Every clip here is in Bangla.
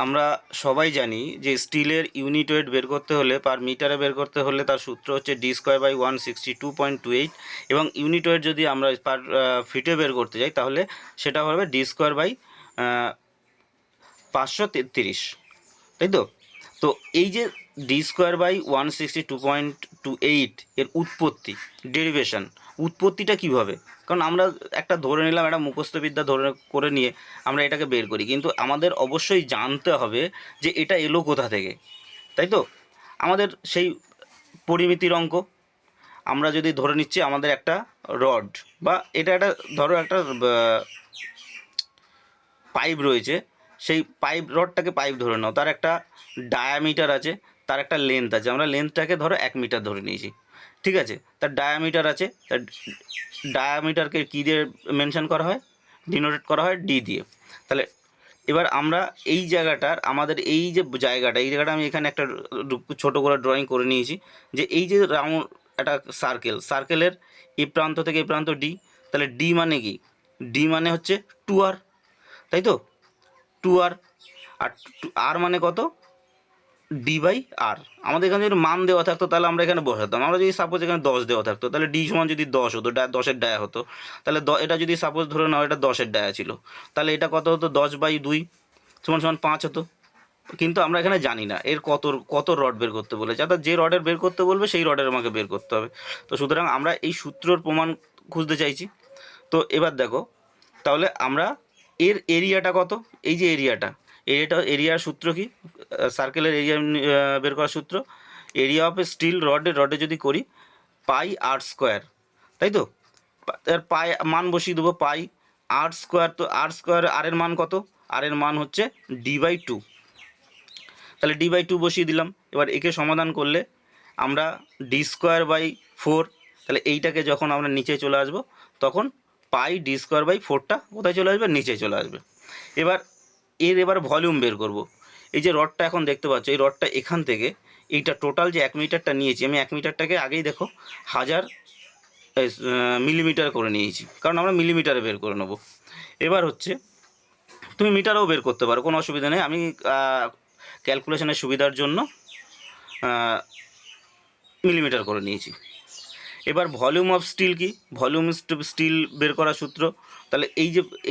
আমরা সবাই জানি যে স্টিলের ইউনিট ওয়েট বের করতে হলে পার মিটারে বের করতে হলে তার সূত্র হচ্ছে d²/162.28 এবং ইউনিট ওয়েট যদি আমরা পার ফিটে বের করতে যাই তাহলে সেটা হবে d²/533, তাই তো? তো এই যে d²/162.28 এর উৎপত্তি, ডেরিভেশন, উৎপত্তিটা কীভাবে? কারণ আমরা একটা ধরে নিলাম, একটা মুখস্থবিদ্যা ধরে করে নিয়ে আমরা এটাকে বের করি, কিন্তু আমাদের অবশ্যই জানতে হবে যে এটা এলো কোথা থেকে, তাই তো? আমাদের সেই পরিমিতির অঙ্ক, আমরা যদি ধরে নিচ্ছি আমাদের একটা রড বা এটা একটা ধরো একটা পাইপ রয়েছে, সেই পাইপ রডটাকে পাইপ ধরে নাও, তার একটা ডায়ামিটার আছে, তার একটা লেন্থ আছে, আমরা লেন্থটাকে ধরো 1 মিটার ধরে নিয়েছি, ঠিক আছে? তার ডায়ামিটার আছে, তার ডায়ামিটারকে কী দিয়ে মেনশন করা হয়, ডিনোটেট করা হয় ডি দিয়ে। তাহলে এবার আমরা এই জায়গাটার, আমাদের এই যে জায়গাটা, এই জায়গাটা আমি এখানে একটা ছোটো করে ড্রয়িং করে নিয়েছি, যে এই যে রাউন্ড একটা সার্কেলের এই প্রান্ত থেকে এই প্রান্ত ডি, তাহলে ডি মানে কি? ডি মানে হচ্ছে 2r, তাই তো? 2r, আর আর মানে কত? d/r। আমাদের এখানে যদি মান দেওয়া থাকতো তাহলে আমরা এখানে বসাতাম। আমরা যদি সাপোজ এখানে 10 দেওয়া থাকতো তাহলে d সমান যদি 10 হতো, 10-এর ডায়া হতো, তাহলে এটা যদি সাপোজ ধরে নাও এটা 10-এর ডায়া ছিল, তাহলে এটা কত হতো? 10/2 সমান সমান 5 হতো। কিন্তু আমরা এখানে জানি না এর কত রড বের করতে বলেছে, অর্থাৎ যে রডের বের করতে বলবে সেই রডের আমাকে বের করতে হবে। তো সুতরাং আমরা এই সূত্রর প্রমাণ খুঁজতে চাইছি। তো এবার দেখো, তাহলে আমরা এর এরিয়াটা কত? এই যে এরিয়ার সূত্র কি? সার্কেলের এরিয়া বের করার সূত্র, এরিয়া অফ এ স্টিল রডে যদি করি πr², তাই তো? এর পাই মান বসিয়ে দেবো, πr²। তো r², আর এর মান কত? আর এর মান হচ্ছে d/2, তাহলে d/2 বসিয়ে দিলাম। এবার একে সমাধান করলে আমরা d²/4, তাহলে এইটাকে যখন আমরা নিচে চলে আসবো তখন πd²/4টা কোথায় চলে আসবে? নিচে চলে আসবে। এবার ভলিউম বের করব। এই যে রডটা এখন দেখতে পাচ্ছ, এই রডটা এখান থেকে এইটা টোটাল যে 1 মিটারটা নিয়েছি, আমি 1 মিটারটাকে আগেই দেখো 1000 মিলিমিটার করে নিয়েছি, কারণ আমরা মিলিমিটারে বের করে নেব। এবার হচ্ছে তুমি মিটারেও বের করতে পারো, কোনো অসুবিধা নেই, আমি ক্যালকুলেশনের সুবিধার জন্য মিলিমিটার করে নিয়েছি। এবার ভলিউম অফ স্টিল কি? ভলিউম স্টিল বের করার সূত্র, তাহলে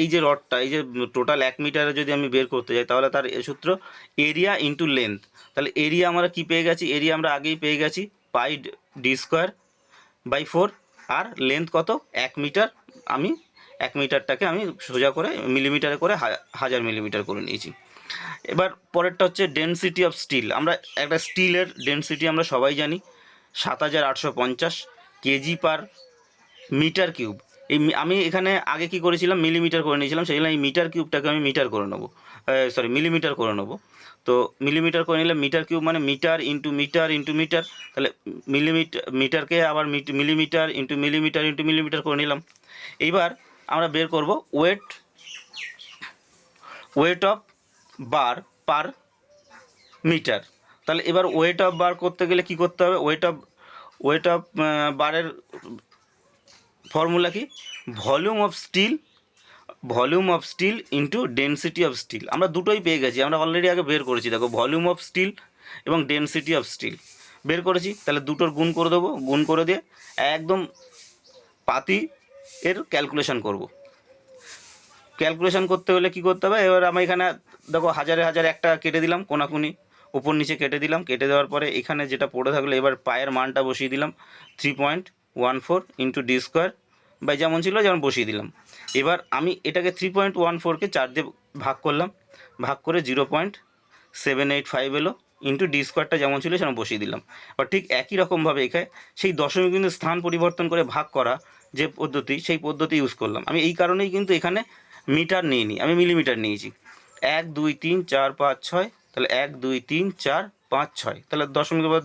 এই যে রডটা, এই যে টোটাল 1 মিটারে যদি আমি বের করতে যাই তাহলে তার সূত্র এরিয়া ইন্টু লেন্থ। তাহলে এরিয়া আমরা কি পেয়ে গেছি? এরিয়া আমরা আগেই পেয়ে গেছি πd²/4, আর লেন্থ কত? 1 মিটার। আমি 1 মিটারটাকে আমি সোজা করে মিলিমিটারে করে 1000 মিলিমিটার করে নিয়েছি। এবার পরেরটা হচ্ছে ডেনসিটি অফ স্টিল। আমরা একটা স্টিলের ডেনসিটি আমরা সবাই জানি 7850 কেজি পার মিটার কিউব। আমি এখানে আগে কি করেছিলাম? মিলিমিটার করে নিয়েছিলাম, সেই জন্য এই মিটার কিউবটাকে আমি মিটার করে নেবো, মিলিমিটার করে নেবো। তো মিলিমিটার করে নিলে মিটার কিউব মানে metre into metre into metre, তাহলে মিটারকে আবার millimetre into millimetre into millimetre করে নিলাম। এইবার আমরা বের করব weight of bar per metre. তাহলে এবার ওয়েট অফ বার করতে গেলে কি করতে হবে? ওয়েট অফ বারের ফর্মুলা কি? Volume of steel into density of steel. আমরা দুটোই পেয়ে গেছি, আমরা অলরেডি আগে বের করেছি। দেখো, ভলিউম অফ স্টিল এবং ডেনসিটি অফ স্টিল বের করেছি, তাহলে দুটোর গুণ করে দেবো। গুণ করে দিয়ে একদম পাতি এর ক্যালকুলেশন করব। ক্যালকুলেশন করতে হলে কি করতে হবে? এবার আমি এখানে দেখো 1000 একটা কেটে দিলাম, কোনাকুনি উপর নিচে কেটে দিলাম। কেটে দেওয়ার পরে এখানে যেটা পড়ে থাকলো, এবার পায়ের মানটা বসিয়ে দিলাম 3.14 ইন্টু d² বাই যেমন ছিল যেমন বসিয়ে দিলাম। এবার আমি এটাকে 3.14কে 4 দিয়ে ভাগ করলাম, ভাগ করে 0.785 এলো, ইন্টু d²টা যেমন ছিল সেরকম বসিয়ে দিলাম। আর ঠিক একই রকমভাবে এখানে সেই দশমিক বিন্দু স্থান পরিবর্তন করে ভাগ করা যে পদ্ধতি, সেই পদ্ধতি ইউজ করলাম। আমি এই কারণেই কিন্তু এখানে মিটার নিইনি, আমি মিলিমিটার নিয়েছি। 1 2 3 4 5 6, তাহলে 1 2 3 4 5 6, তাহলে দশমিক এবার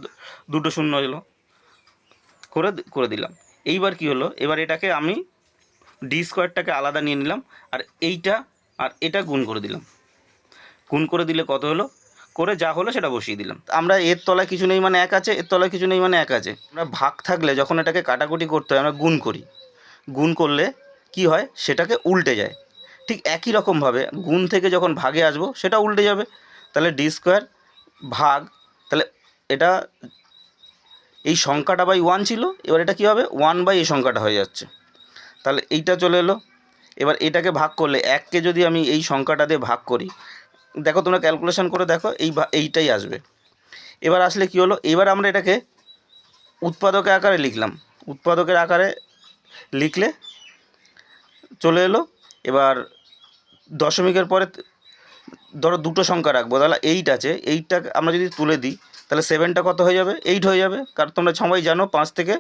দুটো শূন্য এলো, করে দিলাম। এইবার কি হলো? এবার এটাকে আমি d²টাকে আলাদা নিয়ে নিলাম, আর এটা গুণ করে দিলাম। গুণ করে দিলে কত হলো? করে যা হলো সেটা বসিয়ে দিলাম। আমরা এর তলায় কিছু নেই মানে 1 আছে, এর তলায় কিছু নেই মানে 1 আছে। আমরা ভাগ থাকলে যখন এটাকে কাটাকুটি করতে হয় আমরা গুণ করি, গুণ করলে কি হয়? সেটাকে উল্টে যায়। ঠিক একই রকমভাবে গুণ থেকে যখন ভাগে আসবো সেটা উল্টে যাবে। তাহলে ডি স্কোয়ার ভাগ, তাহলে এটা এই সংখ্যাটা বাই 1 ছিল, এবার এটা কী হবে 1 বাই এই সংখ্যাটা হয়ে যাচ্ছে, তাহলে এইটা চলে এলো। এবার এটাকে ভাগ করলে 1কে যদি আমি এই সংখ্যাটা দিয়ে ভাগ করি, দেখো তোমরা ক্যালকুলেশন করে দেখো এইটাই আসবে। এবার আসলে কি হলো, এবার আমরা এটাকে উৎপাদকের আকারে লিখলাম, উৎপাদকের আকারে লিখলে চলে এলো। এবার দশমিকের পরে ধরো দুটো সংখ্যা রাখবো, তাহলে 8 আছে, 8টা আমরা যদি তুলে দিই তাহলে 7টা কত হয়ে যাবে 8 হয়ে যাবে, কারণ তোমরা সবাই জানো 5 থেকে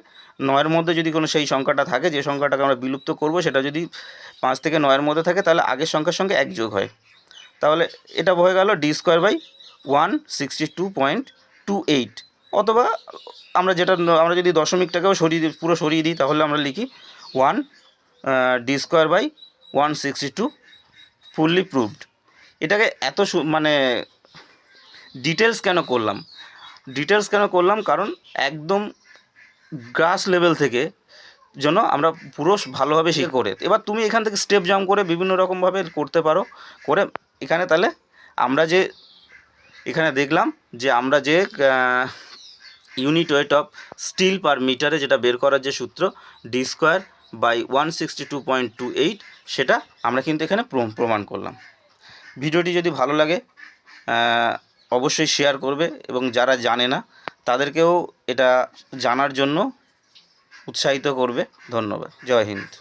9-এর মধ্যে যদি কোনো সেই সংখ্যাটা থাকে, যে সংখ্যাটাকে আমরা বিলুপ্ত করব, সেটা যদি 5 থেকে 9-এর মধ্যে থাকে তাহলে আগের সংখ্যার সঙ্গে 1 যোগ হয়। তাহলে এটা হয়ে গেল ডি স্কোয়ার বাই 162.28, অথবা আমরা যদি দশমিকটাকেও পুরো সরিয়ে দিই তাহলে আমরা লিখি 1 D square by 162 fully proved. এটাকে এত মানে ডিটেলস কেন করলাম, কারণ একদম গ্রাস লেভেল থেকে জন্য আমরা পুরো ভালোভাবে করে, এবার তুমি এখান থেকে স্টেপ জাম্প করে বিভিন্ন রকমভাবে করতে পারো করে। এখানে তাহলে আমরা যে এখানে দেখলাম যে আমরা যে ইউনিট ওয়েট অফ স্টিল পার মিটারে যেটা বের করার যে সূত্র ডি স্কোয়ার বাই 162.28, সেটা আমরা কিন্তু এখানে প্রমাণ করলাম। ভিডিওটি যদি ভালো লাগে অবশ্যই শেয়ার করবে, এবং যারা জানে না তাদেরকেও এটা জানার জন্য উৎসাহিত করবে। ধন্যবাদ। জয় হিন্দ।